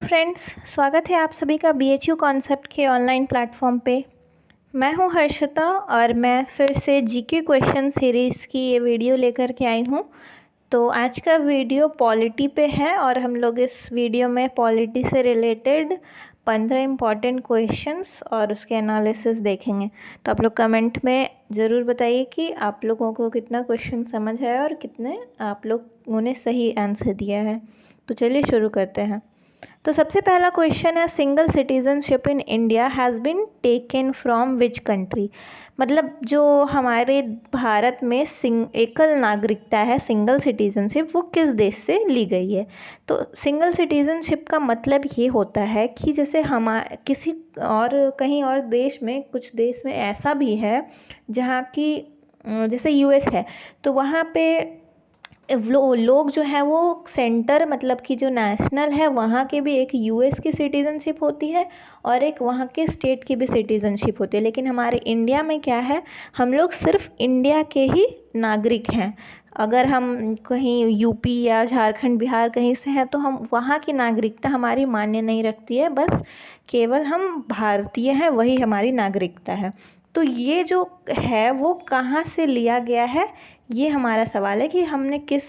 Friends, स्वागत है आप सभी का BHU कॉन्सेप्ट के ऑनलाइन प्लेटफॉर्म पे। मैं हूं हर्षिता और मैं फिर से जीके क्वेश्चन सीरीज़ की ये वीडियो लेकर के आई हूं। तो आज का वीडियो पॉलिटी पे है और हम लोग इस वीडियो में पॉलिटी से रिलेटेड 15 इम्पॉर्टेंट क्वेश्चंस और उसके एनालिसिस देखेंगे। तो आप लोग कमेंट में ज़रूर बताइए कि आप लोगों को कितना क्वेश्चन समझ आया और कितने आप लोगों ने सही आंसर दिया है। तो चलिए शुरू करते हैं। तो सबसे पहला क्वेश्चन है, single citizenship in India has been taken from which country. मतलब जो हमारे भारत में एकल नागरिकता है, सिंगल सिटीजनशिप, वो किस देश से ली गई है। तो सिंगल सिटीजनशिप का मतलब ये होता है कि जैसे किसी और कहीं और देश में, कुछ देश में ऐसा भी है जहाँ की जैसे US है, तो वहाँ पे लोग जो है वो सेंटर, मतलब कि जो नेशनल है वहाँ के भी एक US की सिटीजनशिप होती है और एक वहाँ के स्टेट की भी सिटीजनशिप होती है। लेकिन हमारे इंडिया में क्या है, हम लोग सिर्फ इंडिया के ही नागरिक हैं। अगर हम कहीं UP या झारखंड, बिहार कहीं से हैं तो हम वहाँ की नागरिकता हमारी मान्य नहीं रखती है, बस केवल हम भारतीय हैं, वही हमारी नागरिकता है। तो ये जो है वो कहाँ से लिया गया है, ये हमारा सवाल है कि हमने किस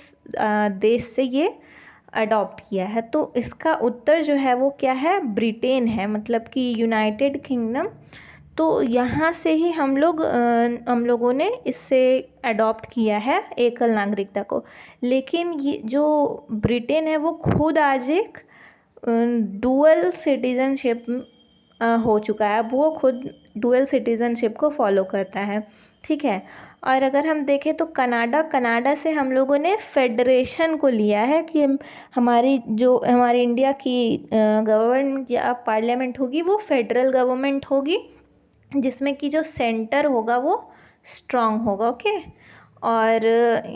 देश से ये अडॉप्ट किया है। तो इसका उत्तर जो है वो क्या है, ब्रिटेन है, मतलब कि यूनाइटेड किंगडम। तो यहाँ से ही हम लोगों ने इससे अडॉप्ट किया है एकल नागरिकता को। लेकिन ये जो ब्रिटेन है वो खुद आज एक डुअल सिटीजनशिप हो चुका है। अब वो खुद डुअल सिटीजनशिप को फॉलो करता है, ठीक है। और अगर हम देखें तो कनाडा से हम लोगों ने फेडरेशन को लिया है कि हमारी इंडिया की गवर्नमेंट या पार्लियामेंट होगी वो फेडरल गवर्नमेंट होगी, जिसमें कि जो सेंटर होगा वो स्ट्रांग होगा, ओके। और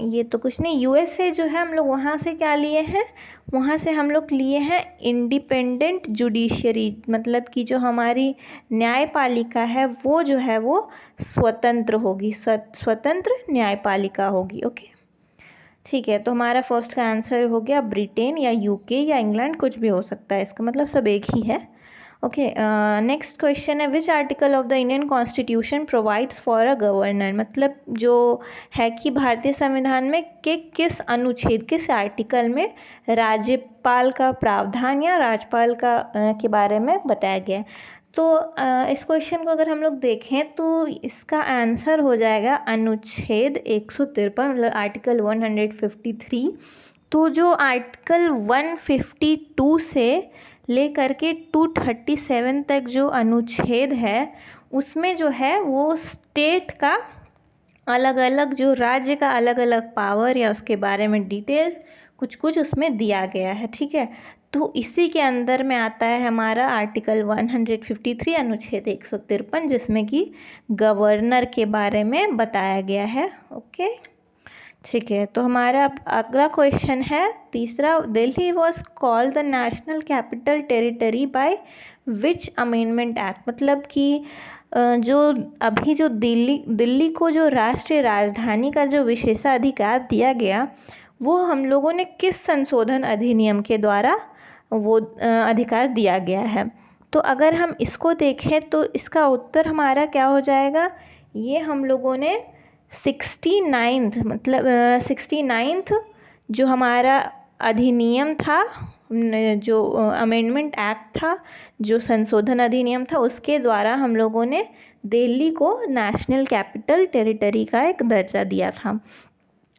ये तो कुछ नहीं, USA जो है हम लोग वहाँ से क्या लिए हैं, वहाँ से हम लोग लिए हैं इंडिपेंडेंट जुडिशरी, मतलब कि जो हमारी न्यायपालिका है वो जो है वो स्वतंत्र होगी, स्वतंत्र न्यायपालिका होगी, ओके। ठीक है, तो हमारा फर्स्ट का आंसर हो गया ब्रिटेन या UK या इंग्लैंड, कुछ भी हो सकता है, इसका मतलब सब एक ही है, ओके। नेक्स्ट क्वेश्चन है, which article of the Indian constitution provides for a governor. मतलब जो है कि भारतीय संविधान में किस अनुच्छेद, किस आर्टिकल में राज्यपाल का प्रावधान या राज्यपाल का के बारे में बताया गया है। तो इस क्वेश्चन को अगर हम लोग देखें तो इसका आंसर हो जाएगा अनुच्छेद 153, मतलब आर्टिकल 153। तो जो आर्टिकल 152 से ले करके 237 तक जो अनुच्छेद है, उसमें जो है वो स्टेट का अलग अलग, जो राज्य का अलग अलग पावर या उसके बारे में डिटेल्स कुछ कुछ उसमें दिया गया है, ठीक है। तो इसी के अंदर में आता है हमारा आर्टिकल 153 अनुच्छेद 153, जिसमें कि गवर्नर के बारे में बताया गया है, ओके। ठीक है, तो हमारा अगला क्वेश्चन है तीसरा, Delhi was called the national capital territory by which amendment act. मतलब कि जो दिल्ली को जो राष्ट्रीय राजधानी का जो विशेषाधिकार दिया गया, वो हम लोगों ने किस संशोधन अधिनियम के द्वारा वो अधिकार दिया गया है। तो अगर हम इसको देखें तो इसका उत्तर हमारा क्या हो जाएगा, ये हम लोगों ने 69th, मतलब 69th जो हमारा अधिनियम था, जो अमेंडमेंट एक्ट था, जो संशोधन अधिनियम था, उसके द्वारा हम लोगों ने दिल्ली को नेशनल कैपिटल टेरिटरी का एक दर्जा दिया था।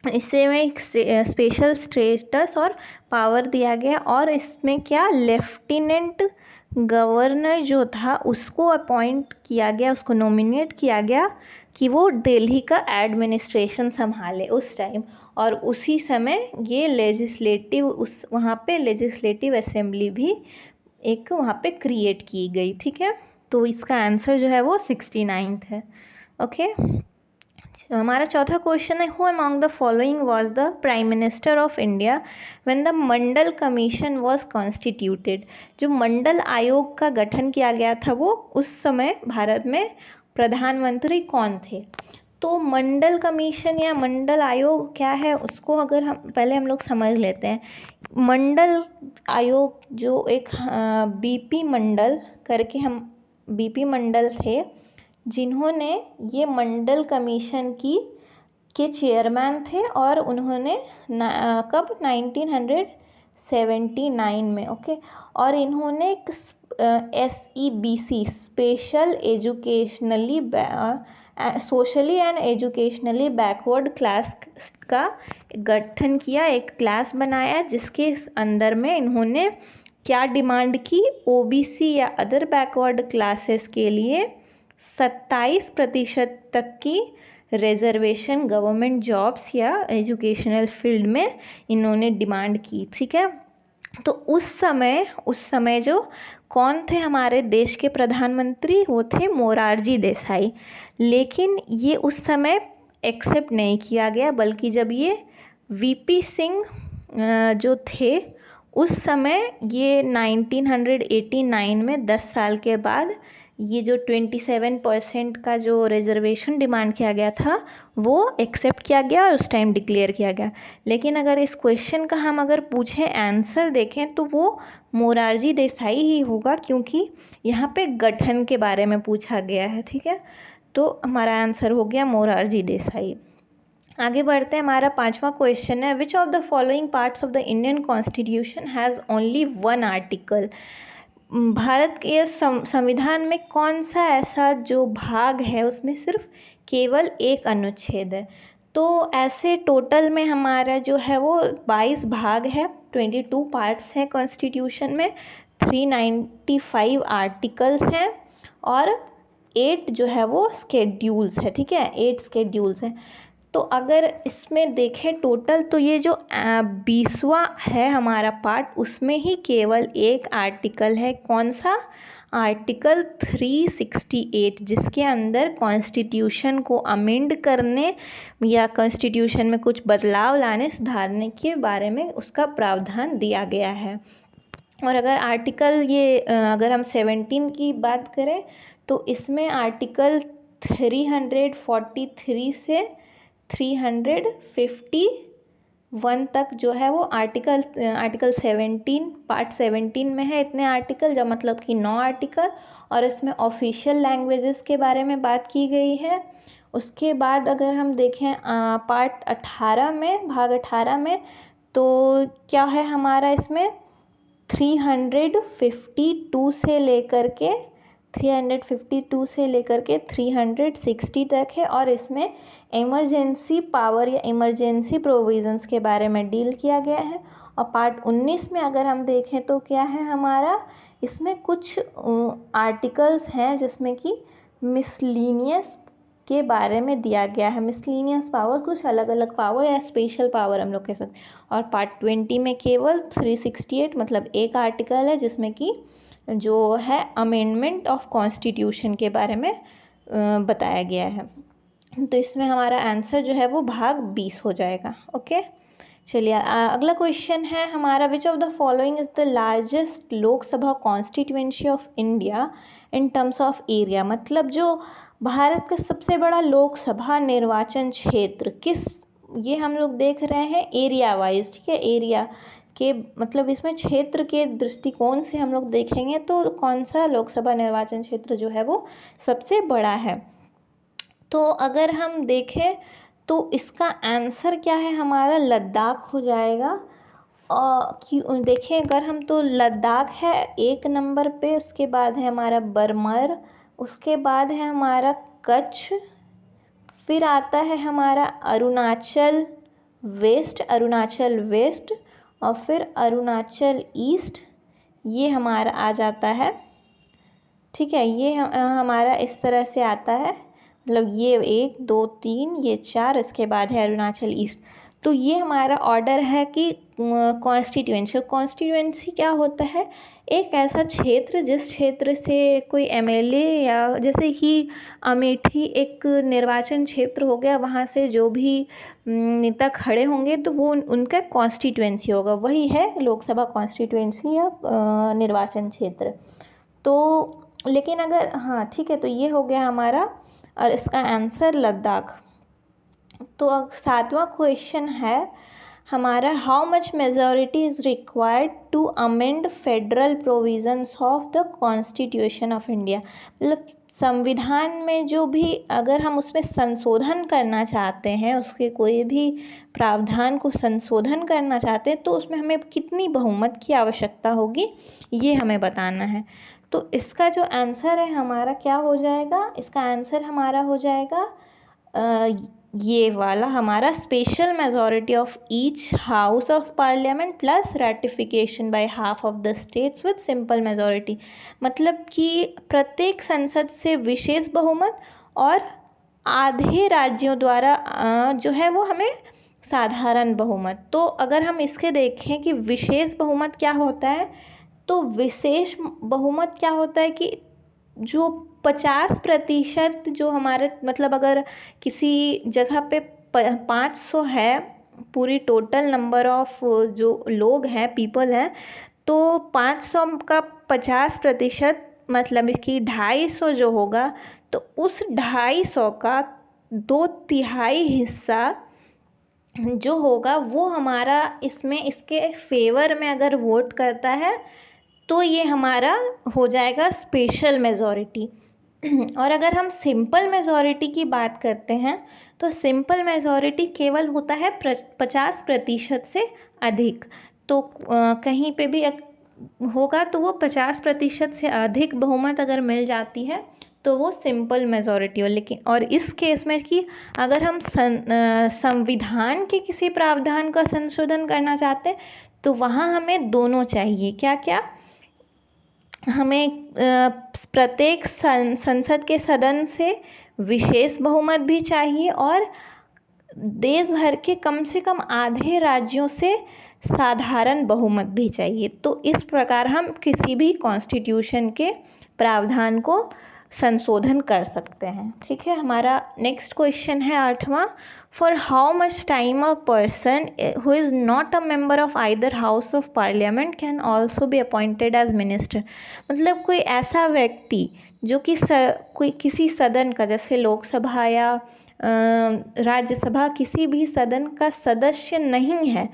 इससे में एक स्पेशल स्टेटस और पावर दिया गया, और इसमें क्या, लेफ्टिनेंट गवर्नर जो था उसको अपॉइंट किया गया, उसको नॉमिनेट किया गया कि वो दिल्ली का एडमिनिस्ट्रेशन संभाले उस टाइम। और उसी समय ये लेजिस्लेटिव, वहाँ पे लेजिस्लेटिव असेंबली भी एक वहाँ पे क्रिएट की गई, ठीक है। तो इसका आंसर जो है वो 69th है, ओके। हमारा चौथा क्वेश्चन है, who among the following was the prime minister of India when the Mandal commission was constituted. जो मंडल आयोग का गठन किया गया था, वो उस समय भारत में प्रधानमंत्री कौन थे। तो मंडल कमीशन या मंडल आयोग क्या है, उसको अगर हम लोग समझ लेते हैं। मंडल आयोग, जो एक बीपी मंडल करके हम बीपी मंडल थे, जिन्होंने ये मंडल कमीशन के चेयरमैन थे, और उन्होंने कब 1979 में, ओके। और इन्होंने एक SEBC special educationally socially and educationally backward class का गठन किया, एक क्लास बनाया, जिसके अंदर में इन्होंने क्या डिमांड की, OBC या अदर बैकवर्ड क्लासेस के लिए 27% तक की रिजर्वेशन गवर्नमेंट जॉब्स या एजुकेशनल फील्ड में इन्होंने डिमांड की, ठीक है। तो उस समय जो कौन थे हमारे देश के प्रधानमंत्री, वो थे मोरारजी देसाई। लेकिन ये उस समय एक्सेप्ट नहीं किया गया, बल्कि जब ये VP सिंह जो थे, उस समय ये 1989 में 10 साल के बाद ये जो 27% का जो रिजर्वेशन डिमांड किया गया था, वो एक्सेप्ट किया गया और उस टाइम डिक्लेयर किया गया। लेकिन अगर इस क्वेश्चन का हम अगर पूछें, आंसर देखें, तो वो मोरारजी देसाई ही होगा, क्योंकि यहाँ पे गठन के बारे में पूछा गया है, ठीक है। तो हमारा आंसर हो गया मोरारजी देसाई। आगे बढ़ते हैं, हमारा 5वां क्वेश्चन है, which of the following parts of the Indian constitution has only 1 article. Bharat के संविधान में कौन सा ऐसा जो भाग है उसमें सिर्फ केवल एक अनुच्छेद है। तो ऐसे टोटल में हमारा जो है वो 22 भाग है, 22 पार्ट्स हैं कॉन्स्टिट्यूशन में, 395 आर्टिकल्स हैं, और 8 जो है वो स्केड्यूल्स है, ठीक है, 8 स्केड्यूल्स हैं। तो अगर इसमें देखें टोटल, तो ये जो 20वां है हमारा पार्ट, उसमें ही केवल एक आर्टिकल है, कौन सा, आर्टिकल 368, जिसके अंदर कॉन्स्टिट्यूशन को अमेंड करने या कॉन्स्टिट्यूशन में कुछ बदलाव लाने, सुधारने के बारे में उसका प्रावधान दिया गया है। और अगर आर्टिकल ये अगर हम 17 की बात करें, तो इसमें आर्टिकल 343 से 351 तक जो है वो आर्टिकल 17 पार्ट 17 में है, इतने आर्टिकल, जो मतलब कि 9 आर्टिकल। और इसमें ऑफिशियल लैंग्वेजेस के बारे में बात की गई है। उसके बाद अगर हम देखें पार्ट 18 में, भाग 18 में, तो क्या है हमारा इसमें 352 से लेकर के 360 तक है, और इसमें इमरजेंसी पावर या इमरजेंसी प्रोविजंस के बारे में डील किया गया है। और पार्ट 19 में अगर हम देखें तो क्या है हमारा, इसमें कुछ आर्टिकल्स हैं जिसमें कि मिसलीनियस के बारे में दिया गया है, मिसलीनियस पावर, कुछ अलग अलग पावर या स्पेशल पावर हम लोग कह सकते हैं। और पार्ट 20 में केवल 368 मतलब एक आर्टिकल है, जिसमें कि जो है अमेंडमेंट ऑफ कॉन्स्टिट्यूशन के बारे में बताया गया है। तो इसमें हमारा आंसर जो है वो भाग 20 हो जाएगा, ओके। चलिए अगला क्वेश्चन है हमारा, विच of the following is the largest Lok Sabha constituency of India in terms of area. मतलब जो भारत का सबसे बड़ा लोकसभा निर्वाचन क्षेत्र किस, ये हम लोग देख रहे हैं एरिया वाइज, ठीक है, एरिया के मतलब इसमें क्षेत्र के दृष्टिकोण से हम लोग देखेंगे तो कौन सा लोकसभा निर्वाचन क्षेत्र जो है वो सबसे बड़ा है। तो अगर हम देखें तो इसका आंसर क्या है हमारा, लद्दाख हो जाएगा। और देखें अगर हम, तो लद्दाख है 1 नंबर पे, उसके बाद है हमारा बर्मर, उसके बाद है हमारा कच्छ, फिर आता है हमारा अरुणाचल वेस्ट, और फिर अरुणाचल ईस्ट, ये हमारा आ जाता है, ठीक है। ये हमारा इस तरह से आता है, मतलब ये 1 2 3 ये 4, इसके बाद है अरुणाचल ईस्ट। तो ये हमारा ऑर्डर है कि कॉन्स्टिट्यूएंसी क्या होता है, एक ऐसा क्षेत्र जिस क्षेत्र से कोई MLA या जैसे कि अमेठी एक निर्वाचन क्षेत्र हो गया, वहाँ से जो भी नेता खड़े होंगे तो वो उनका कॉन्स्टिट्यूएंसी होगा, वही है लोकसभा कॉन्स्टिट्यूएंसी या निर्वाचन क्षेत्र। तो लेकिन अगर, हाँ ठीक है, तो ये हो गया हमारा, और इसका आंसर लद्दाख। तो 7वां क्वेश्चन है, हमारा how much majority is required to amend federal provisions of the constitution of India. मतलब संविधान में जो भी अगर हम उसमें संशोधन करना चाहते हैं, उसके कोई भी प्रावधान को संशोधन करना चाहते हैं, तो उसमें हमें कितनी बहुमत की आवश्यकता होगी, ये हमें बताना है। तो इसका जो आंसर है हमारा क्या हो जाएगा, इसका आंसर हमारा हो जाएगा ये वाला हमारा special majority of each house of parliament plus ratification by half of the states with simple majority. मतलब कि प्रत्येक संसद से विशेष बहुमत और आधे राज्यों द्वारा जो है वो हमें साधारण बहुमत। तो अगर हम इसके देखें कि विशेष बहुमत क्या होता है, तो विशेष बहुमत क्या होता है कि जो 50% जो हमारे मतलब अगर किसी जगह पे 500 है, पूरी टोटल नंबर ऑफ जो लोग हैं, पीपल हैं, तो 500 का 50% मतलब कि 250 जो होगा, तो उस 250 का 2/3 हिस्सा जो होगा वो हमारा इसमें इसके फेवर में अगर वोट करता है, तो ये हमारा हो जाएगा स्पेशल मेजॉरिटी। और अगर हम सिंपल मेजॉरिटी की बात करते हैं, तो सिंपल मेजॉरिटी केवल होता है 50% से अधिक। तो कहीं पे भी होगा तो वो 50% से अधिक बहुमत अगर मिल जाती है तो वो सिंपल मेजॉरिटी हो। लेकिन और इस केस में कि अगर हम संविधान के किसी प्रावधान का संशोधन करना चाहते हैं, तो वहाँ हमें दोनों चाहिए। क्या क्या हमें प्रत्येक संसद के सदन से विशेष बहुमत भी चाहिए और देश भर के कम से कम आधे राज्यों से साधारण बहुमत भी चाहिए। तो इस प्रकार हम किसी भी कॉन्स्टिट्यूशन के प्रावधान को संशोधन कर सकते हैं। ठीक है, हमारा नेक्स्ट क्वेश्चन है 8वां। For how much time a person who is not a member of either house of parliament can also be appointed as minister. मतलब कोई ऐसा व्यक्ति जो कि कोई किसी सदन का, जैसे लोकसभा या राज्यसभा, किसी भी सदन का सदस्य नहीं है,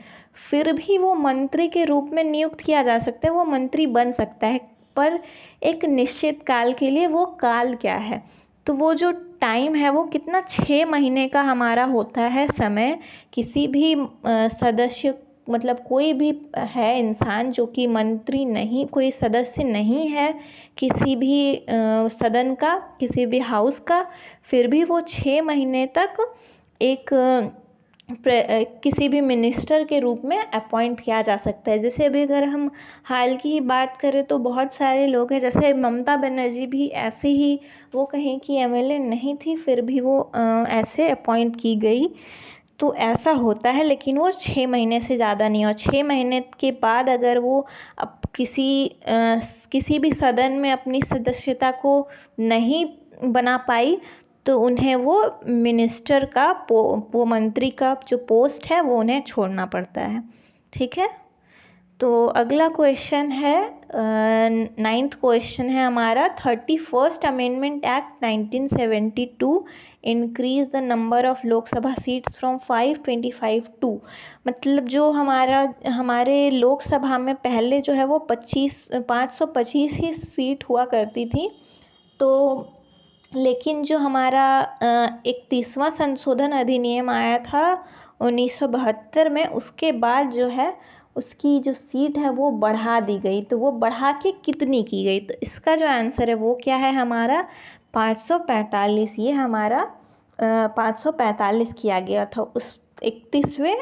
फिर भी वो मंत्री के रूप में नियुक्त किया जा सकता है, वो मंत्री बन सकता है, पर एक निश्चित काल के लिए। वो काल क्या है, तो वो जो टाइम है वो कितना, 6 महीने का हमारा होता है समय। किसी भी सदस्य मतलब कोई भी है इंसान जो कि मंत्री नहीं, कोई सदस्य नहीं है किसी भी सदन का, किसी भी हाउस का, फिर भी वो 6 महीने तक एक किसी भी मिनिस्टर के रूप में अपॉइंट किया जा सकता है। जैसे अभी अगर हम हाल की ही बात करें तो बहुत सारे लोग हैं, जैसे ममता बनर्जी भी ऐसे ही, वो कहीं की एमएलए नहीं थी, फिर भी वो ऐसे अपॉइंट की गई। तो ऐसा होता है, लेकिन वो 6 महीने से ज़्यादा नहीं। और 6 महीने के बाद अगर वो अब किसी भी सदन में अपनी सदस्यता को नहीं बना पाई, तो उन्हें वो मिनिस्टर का वो मंत्री का जो पोस्ट है वो उन्हें छोड़ना पड़ता है। ठीक है, तो अगला क्वेश्चन है 9th क्वेश्चन है हमारा। 31st amendment act 1972 increase the number of Lok Sabha seats from 525 to. मतलब जो हमारे लोकसभा में पहले जो है वो 525 ही सीट हुआ करती थी। तो लेकिन जो हमारा 31वां संशोधन अधिनियम आया था 1972 में, उसके बाद जो है उसकी जो सीट है वो बढ़ा दी गई। तो वो बढ़ा के कितनी की गई, तो इसका जो आंसर है वो क्या है हमारा 545। ये हमारा 545 किया गया था उस 31वें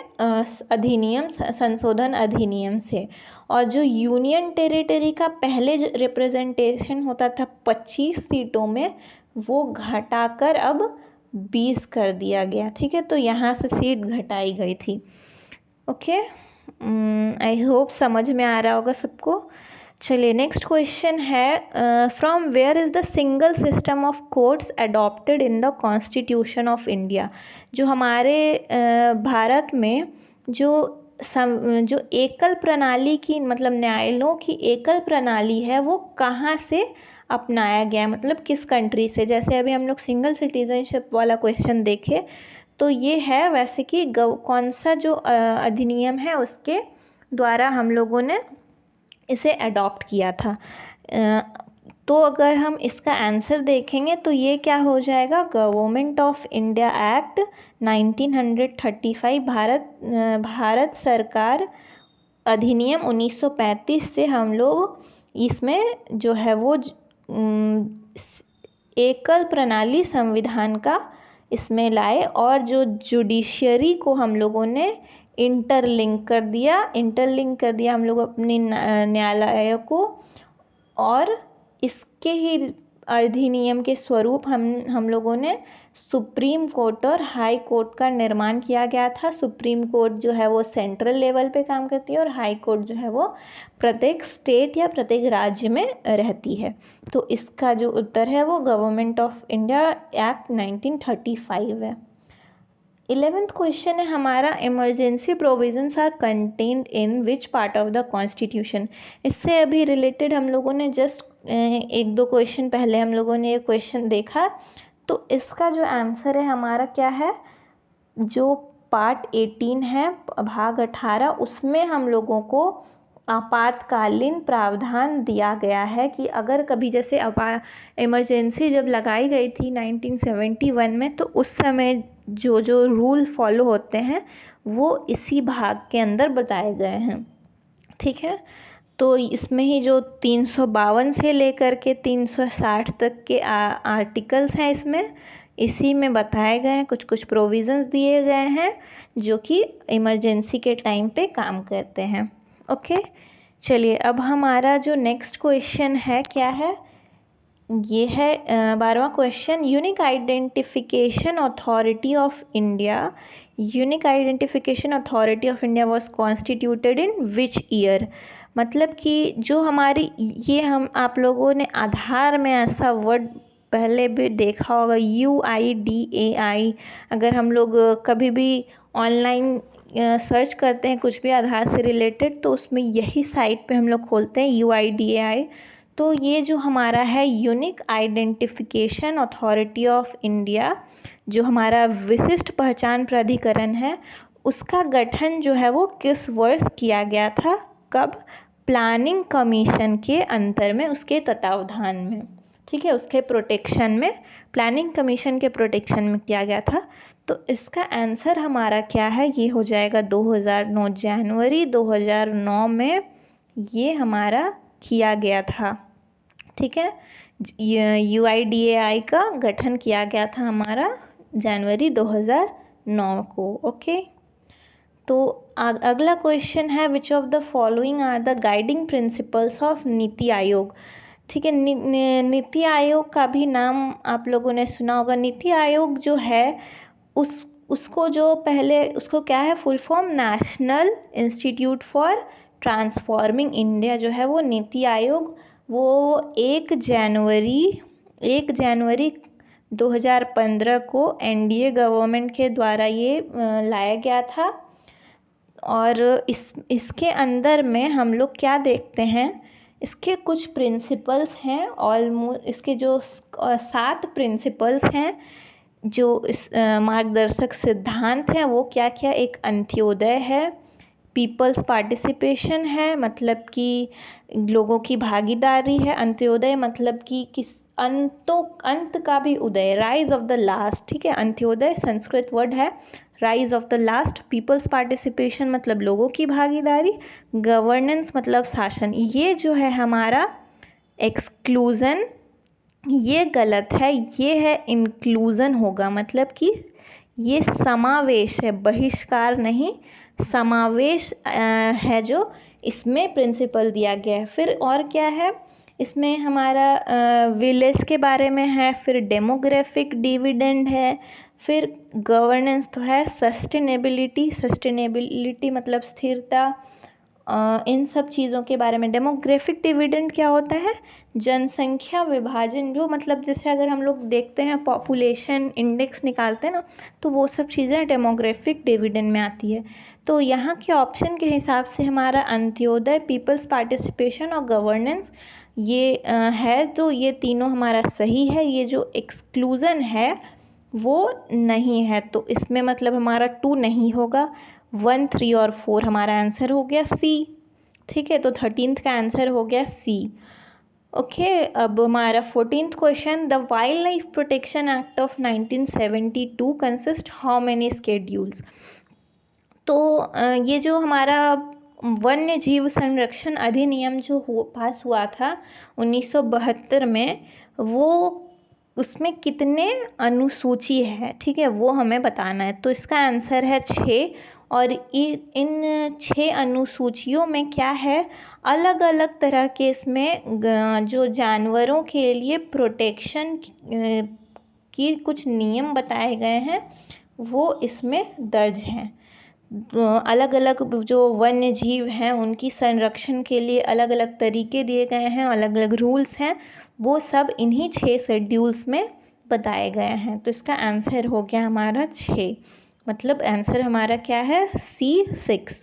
अधिनियम संशोधन अधिनियम से। और जो यूनियन टेरिटरी का पहले जो रिप्रेजेंटेशन होता था 25 सीटों में, वो घटाकर अब 20 कर दिया गया। ठीक है, तो यहाँ से सीट घटाई गई थी। ओके, आई होप समझ में आ रहा होगा सबको। चलिए नेक्स्ट क्वेश्चन है from where is the single system of courts adopted in the constitution of India. जो हमारे भारत में जो एकल प्रणाली की, मतलब न्यायालयों की एकल प्रणाली है, वो कहाँ से अपनाया गया, मतलब किस कंट्री से। जैसे अभी हम लोग सिंगल सिटीजनशिप वाला क्वेश्चन देखे, तो ये है वैसे कि कौन सा जो अधिनियम है उसके द्वारा हम लोगों ने इसे अडॉप्ट किया था। तो अगर हम इसका आंसर देखेंगे तो ये क्या हो जाएगा, government of India act 1935, Bharat सरकार अधिनियम 1935 से हम लोग इसमें जो है वो एकल प्रणाली संविधान का इसमें लाए, और जो जुडिशरी को हम लोगों ने इंटरलिंक कर दिया हम लोग अपने न्यायालय को, और इसके ही अधिनियम के स्वरूप हम लोगों ने सुप्रीम कोर्ट और हाई कोर्ट का निर्माण किया गया था। सुप्रीम कोर्ट जो है वो सेंट्रल लेवल पे काम करती है और हाई कोर्ट जो है वो प्रत्येक स्टेट या प्रत्येक राज्य में रहती है। तो इसका जो उत्तर है वो गवर्नमेंट ऑफ इंडिया एक्ट 1935 है। 11th क्वेश्चन है हमारा, emergency provisions are contained in which part of the constitution. इससे अभी रिलेटेड हम लोगों ने जस्ट 1-2 क्वेश्चन पहले हम लोगों ने ये क्वेश्चन देखा। तो इसका जो आंसर है हमारा क्या है, जो पार्ट 18 है भाग 18, उसमें हम लोगों को आपातकालीन प्रावधान दिया गया है कि अगर कभी जैसे इमरजेंसी जब लगाई गई थी 1971 में, तो उस समय जो जो रूल फॉलो होते हैं वो इसी भाग के अंदर बताए गए हैं। ठीक है, तो इसमें ही जो 352 से लेकर के 360 तक के आर्टिकल्स हैं इसमें, इसी में बताए गए हैं, कुछ कुछ प्रोविज़न्स दिए गए हैं जो कि इमरजेंसी के टाइम पे काम करते हैं। ओके, चलिए अब हमारा जो नेक्स्ट क्वेश्चन है क्या है, ये है 12वां question, unique identification authority of India. Unique identification authority of India was constituted in which year. मतलब कि जो हमारी ये हम आप लोगों ने आधार में ऐसा वर्ड पहले भी देखा होगा, UIDAI। अगर हम लोग कभी भी ऑनलाइन सर्च करते हैं कुछ भी आधार से रिलेटेड, तो उसमें यही साइट पे हम लोग खोलते हैं UIDAI। तो ये जो हमारा है unique identification authority of India, जो हमारा विशिष्ट पहचान प्राधिकरण है, उसका गठन जो है वो किस वर्ष किया गया था, कब, प्लानिंग कमीशन के अंतर में, उसके तत्वावधान में। ठीक है, उसके प्रोटेक्शन में, प्लानिंग कमीशन के प्रोटेक्शन में किया गया था। तो इसका आंसर हमारा क्या है, ये हो जाएगा 2009, जनवरी 2009 में ये हमारा किया गया था। ठीक है, UIDAI का गठन किया गया था हमारा जनवरी 2009 को। ओके, तो अगला क्वेश्चन है, which of the following are the guiding principles of NITI Aayog. ठीक है, नीति आयोग का भी नाम आप लोगों ने सुना होगा। नीति आयोग जो है उसको जो पहले उसको क्या है full form, national institute for transforming India जो है वो नीति आयोग, वो 1 जनवरी 2015 को NDA गवर्नमेंट के द्वारा ये लाया गया था। और इसके अंदर में हम लोग क्या देखते हैं, इसके कुछ प्रिंसिपल्स हैं, ऑलमोस्ट इसके जो 7 प्रिंसिपल्स हैं, जो इस मार्गदर्शक सिद्धांत हैं, वो क्या क्या, एक अंत्योदय है, पीपल्स पार्टिसिपेशन है, मतलब कि लोगों की भागीदारी है, अंत्योदय मतलब कि किस अंत का भी उदय, राइज ऑफ द लास्ट। ठीक है, अंत्योदय संस्कृत वर्ड है, rise of the last, peoples participation मतलब लोगों की भागीदारी, गवर्नेंस मतलब शासन। ये जो है हमारा एक्सक्लूजन, ये गलत है, ये है इंक्लूजन होगा, मतलब कि ये समावेश है, बहिष्कार नहीं, समावेश है जो इसमें प्रिंसिपल दिया गया है। फिर और क्या है इसमें हमारा, विलेज के बारे में है, फिर डेमोग्राफिक डिविडेंड है, फिर गवर्नेंस तो है, सस्टेनेबिलिटी मतलब स्थिरता, इन सब चीज़ों के बारे में। डेमोग्राफिक डिविडेंड क्या होता है, जनसंख्या विभाजन, जो मतलब जैसे अगर हम लोग देखते हैं पॉपुलेशन इंडेक्स निकालते हैं ना, तो वो सब चीज़ें डेमोग्राफिक डिविडेंड में आती है। तो यहाँ के ऑप्शन के हिसाब से हमारा अंत्योदय, पीपल्स पार्टिसिपेशन और गवर्नेंस ये है, तो ये तीनों हमारा सही है। ये जो एक्सक्लूजन है वो नहीं है, तो इसमें मतलब हमारा 2 नहीं होगा। 1, 3 और 4 हमारा आंसर हो गया सी। ठीक है, तो 13th का आंसर हो गया सी। ओके, अब हमारा 14th question, the wild life protection act of 1972 consist how many schedules. तो ये जो हमारा वन्य जीव संरक्षण अधिनियम जो पास हुआ था 1972 में, वो उसमें कितने अनुसूची है, ठीक है, वो हमें बताना है। तो इसका आंसर है 6। और इन 6 अनुसूचियों में क्या है, अलग अलग तरह के इसमें जो जानवरों के लिए प्रोटेक्शन की कुछ नियम बताए गए हैं, वो इसमें दर्ज हैं। अलग अलग जो वन्य जीव हैं उनकी संरक्षण के लिए अलग अलग तरीके दिए गए हैं, अलग अलग रूल्स हैं, वो सब इन्हीं 6 शेड्यूल्स में बताए गए हैं। तो इसका आंसर हो गया हमारा 6, मतलब आंसर हमारा क्या है, C6।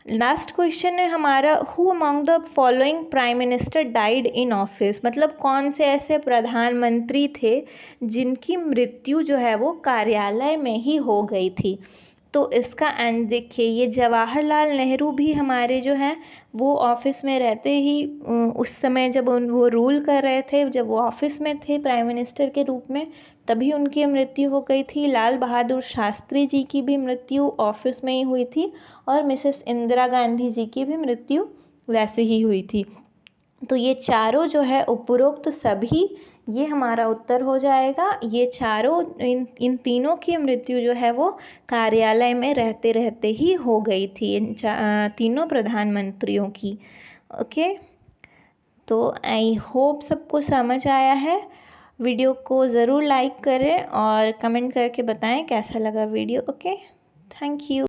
लास्ट क्वेश्चन है हमारा, who among the following prime minister died in office. मतलब कौन से ऐसे प्रधानमंत्री थे जिनकी मृत्यु जो है वो कार्यालय में ही हो गई थी। तो इसका देखिए, ये जवाहरलाल नेहरू भी हमारे जो हैं वो ऑफिस में रहते ही उस समय जब वो रूल कर रहे थे, जब वो ऑफिस में थे प्राइम मिनिस्टर के रूप में, तभी उनकी मृत्यु हो गई थी। लाल बहादुर शास्त्री जी की भी मृत्यु ऑफिस में ही हुई थी, और मिसेस इंदिरा गांधी जी की भी मृत्यु वैसे ही हुई थी। तो ये चारों जो है उपरोक्त सभी, ये हमारा उत्तर हो जाएगा। ये चारों, इन तीनों की मृत्यु जो है वो कार्यालय में रहते रहते ही हो गई थी, इन तीनों प्रधानमंत्रियों की। ओके, तो आई होप सबको समझ आया है। वीडियो को ज़रूर लाइक करें और कमेंट करके बताएं कैसा लगा वीडियो। Okay, thank you.